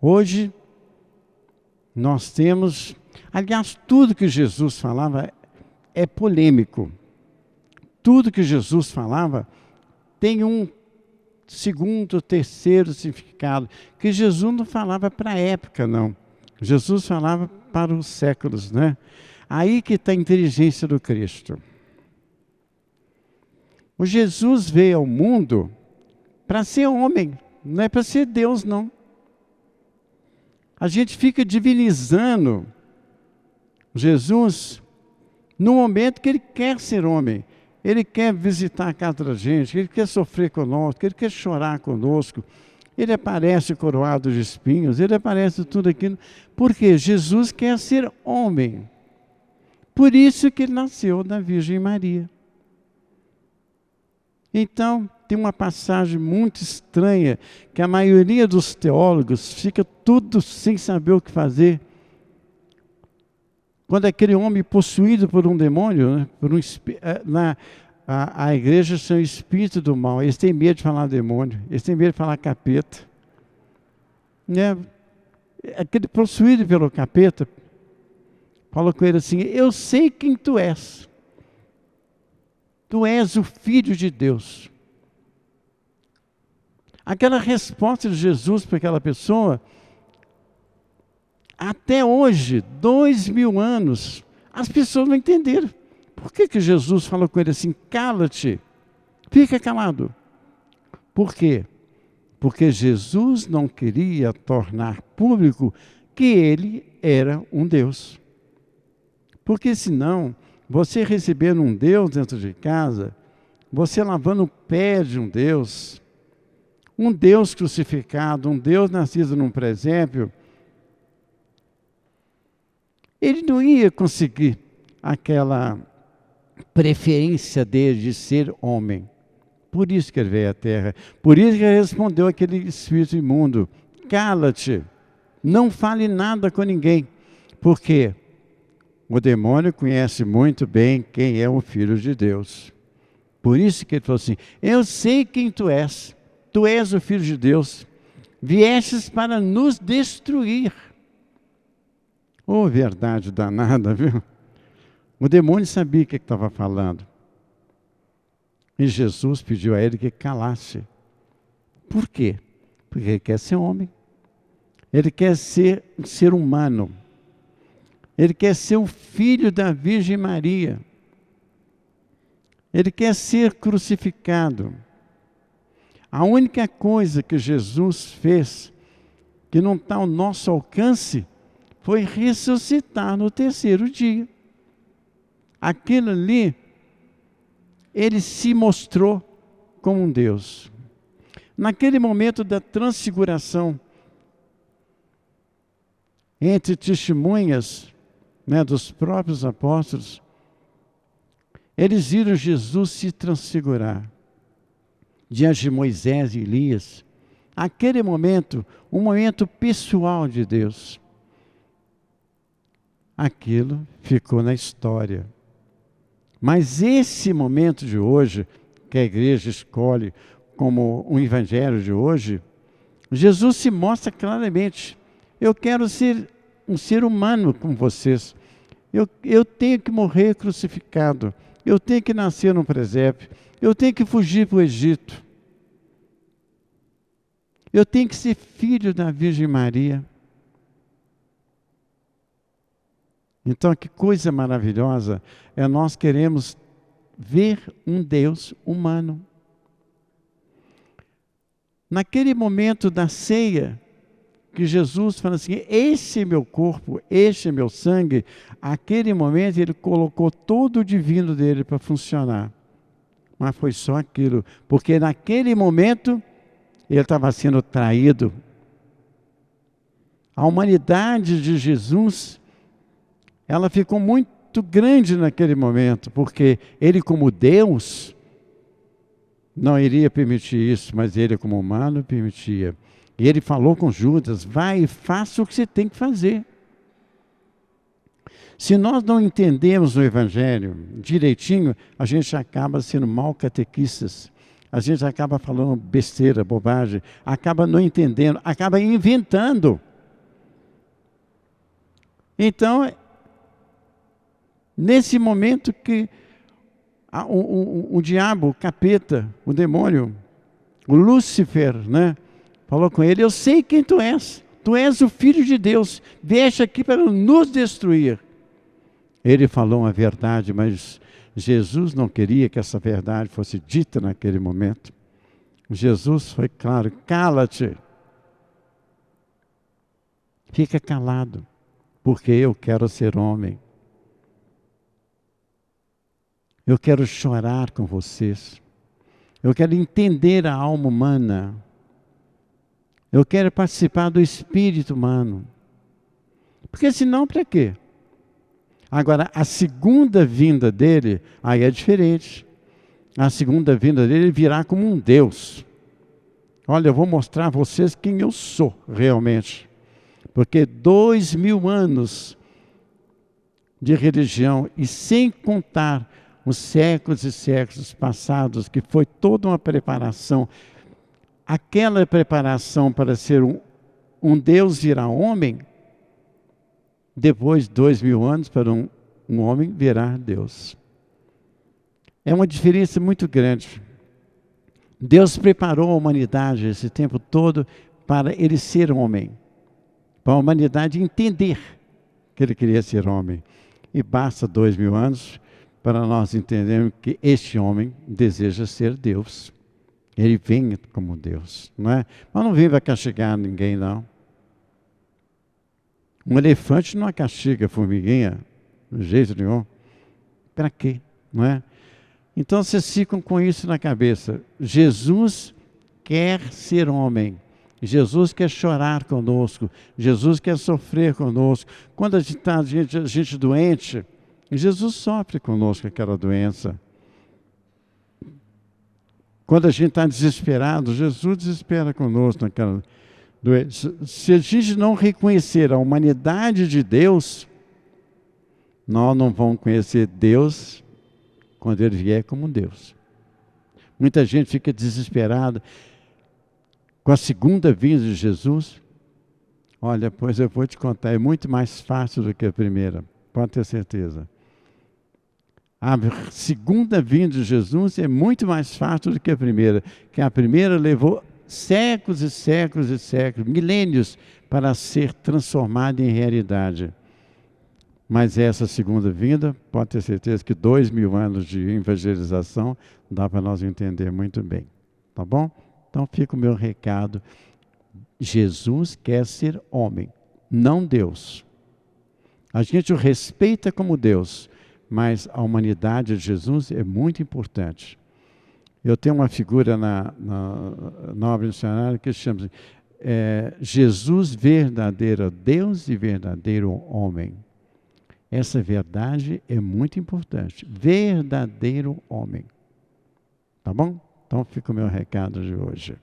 Hoje, nós temos... Aliás, tudo que Jesus falava é polêmico. Tudo que Jesus falava tem um segundo, terceiro significado, que Jesus não falava para a época, não. Jesus falava para os séculos, né? Aí que está a inteligência do Cristo. O Jesus veio ao mundo para ser homem, não é para ser Deus, não. A gente fica divinizando Jesus no momento que ele quer ser homem. Ele quer visitar a casa da gente, ele quer sofrer conosco, ele quer chorar conosco. Ele aparece coroado de espinhos, ele aparece tudo aquilo. Porque Jesus quer ser homem. Por isso que ele nasceu da Virgem Maria. Então, tem uma passagem muito estranha, que a maioria dos teólogos fica tudo sem saber o que fazer. Quando aquele homem possuído por um demônio, né, por a igreja são espíritos do mal, eles têm medo de falar demônio, eles têm medo de falar capeta. Né? Aquele possuído pelo capeta, fala com ele assim: eu sei quem tu és. Tu és o Filho de Deus. Aquela resposta de Jesus para aquela pessoa, até hoje, 2000 anos, as pessoas não entenderam. Por que Jesus falou com ele assim: cala-te, fica calado? Por quê? Porque Jesus não queria tornar público que ele era um Deus. Porque senão, você recebendo um Deus dentro de casa, você lavando o pé de um Deus crucificado, um Deus nascido num presépio, ele não ia conseguir aquela preferência dele de ser homem. Por isso que ele veio à terra. Por isso que ele respondeu àquele espírito imundo: cala-te, não fale nada com ninguém. Por quê? O demônio conhece muito bem quem é o Filho de Deus. Por isso que ele falou assim: eu sei quem tu és o Filho de Deus, viestes para nos destruir. Oh, verdade danada, viu? O demônio sabia o que estava falando. E Jesus pediu a ele que calasse. Por quê? Porque ele quer ser homem. Ele quer ser um ser humano. Ele quer ser o filho da Virgem Maria. Ele quer ser crucificado. A única coisa que Jesus fez, que não está ao nosso alcance, foi ressuscitar no terceiro dia. Aquilo ali, ele se mostrou como um Deus. Naquele momento da transfiguração, entre testemunhas, né, dos próprios apóstolos, eles viram Jesus se transfigurar diante de Moisés e Elias. Aquele momento, um momento pessoal de Deus. Aquilo ficou na história. Mas esse momento de hoje, que a igreja escolhe como um evangelho de hoje, Jesus se mostra claramente: eu quero ser um ser humano com vocês. Eu tenho que morrer crucificado. Eu tenho que nascer num presépio. Eu tenho que fugir para o Egito. Eu tenho que ser filho da Virgem Maria. Então, que coisa maravilhosa é nós queremos ver um Deus humano. Naquele momento da ceia, que Jesus fala assim: esse é meu corpo, este é meu sangue. Aquele momento ele colocou todo o divino dele para funcionar. Mas foi só aquilo, porque naquele momento ele estava sendo traído. A humanidade de Jesus, ela ficou muito grande naquele momento, porque ele como Deus não iria permitir isso, mas ele como humano permitia. E ele falou com Judas: vai e faça o que você tem que fazer. Se nós não entendemos o Evangelho direitinho, a gente acaba sendo mal catequistas. A gente acaba falando besteira, bobagem, acaba não entendendo, acaba inventando. Então, nesse momento que o diabo, o capeta, o demônio, o Lúcifer, né, falou com ele: eu sei quem tu és o Filho de Deus, vieste aqui para nos destruir. Ele falou uma verdade, mas Jesus não queria que essa verdade fosse dita naquele momento. Jesus foi claro: cala-te, fica calado, porque eu quero ser homem. Eu quero chorar com vocês. Eu quero entender a alma humana. Eu quero participar do espírito humano. Porque senão, para quê? Agora, a segunda vinda dele, aí é diferente. A segunda vinda dele, ele virá como um Deus. Olha, eu vou mostrar a vocês quem eu sou realmente. Porque 2000 anos de religião, e sem contar os séculos e séculos passados, que foi toda uma preparação. Aquela preparação para ser um Deus virar homem, depois de 2000 anos, para um homem virar Deus. É uma diferença muito grande. Deus preparou a humanidade esse tempo todo para ele ser homem. Para a humanidade entender que ele queria ser homem. E basta 2000 anos para nós entendermos que este homem deseja ser Deus. Ele vem como Deus, não é? Mas não vem para castigar ninguém, não. Um elefante não castiga a formiguinha, de jeito nenhum. Para quê? Não é? Então vocês ficam com isso na cabeça. Jesus quer ser homem. Jesus quer chorar conosco. Jesus quer sofrer conosco. Quando a gente está gente doente, Jesus sofre conosco aquela doença. Quando a gente está desesperado, Jesus desespera conosco naquela doença. Se a gente não reconhecer a humanidade de Deus, nós não vamos conhecer Deus quando Ele vier como Deus. Muita gente fica desesperada com a segunda vinda de Jesus. Olha, pois eu vou te contar, é muito mais fácil do que a primeira, pode ter certeza. A segunda vinda de Jesus é muito mais fácil do que a primeira levou séculos e séculos e séculos, milênios, para ser transformada em realidade. Mas essa segunda vinda, pode ter certeza que 2000 anos de evangelização dá para nós entender muito bem. Tá bom? Então fica o meu recado. Jesus quer ser homem, não Deus. A gente o respeita como Deus, mas a humanidade de Jesus é muito importante. Eu tenho uma figura na obra missionária que se chama Jesus verdadeiro Deus e verdadeiro homem. Essa verdade é muito importante. Verdadeiro homem. Tá bom? Então fica o meu recado de hoje.